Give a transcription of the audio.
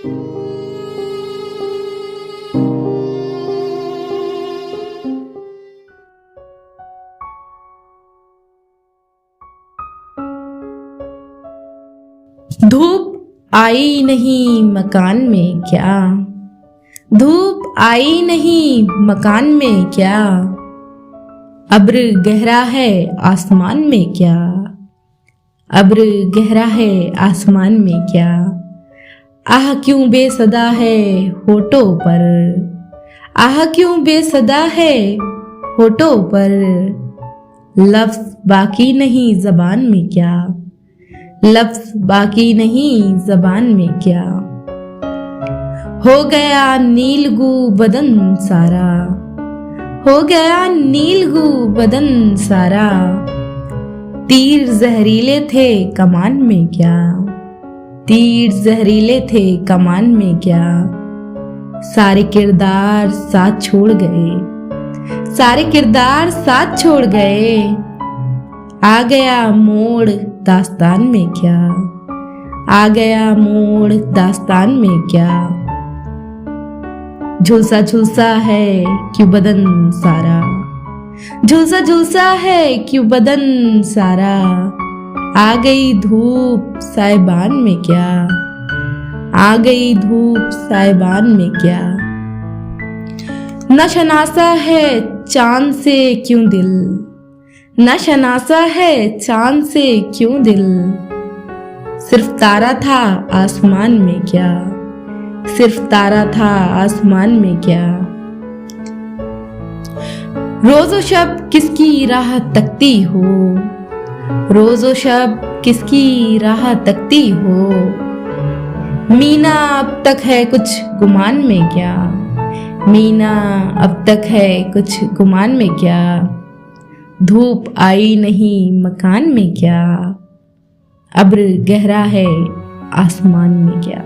धूप आई नहीं मकान में क्या, धूप आई नहीं मकान में क्या, अब्र गहरा है आसमान में क्या, अब्र गहरा है आसमान में क्या, आह क्यों बेसदा है होठों पर, आह क्यों बेसदा है होठों पर, लफ्ज बाकी नहीं ज़बान में क्या, लफ्ज बाकी नहीं ज़बान में क्या, हो गया नीलगू बदन सारा, हो गया नीलगू बदन सारा, तीर जहरीले थे कमान में क्या, तीर जहरीले थे कमान में क्या, सारे किरदार साथ छोड़ गए, सारे किरदार साथ छोड़ गए, आ गया मोड़ दास्तान में क्या, आ गया मोड़ दास्तान में क्या, झुलसा झुलसा है क्यों बदन सारा, झुलसा झुलसा है क्यों बदन सारा, आ गई धूप साइबान में क्या, आ गई धूप साइबान में क्या, न शनासा है चांद से क्यों दिल, न शनासा है चांद से क्यों दिल, सिर्फ तारा था आसमान में क्या, सिर्फ तारा था आसमान में क्या, रोज़ो शब किसकी राह तकती हो, रोज़ो शब किसकी राह तकती हो, मीना अब तक है कुछ गुमान में क्या, मीना अब तक है कुछ गुमान में क्या, धूप आई नहीं मकान में क्या, अब्र गहरा है आसमान में क्या।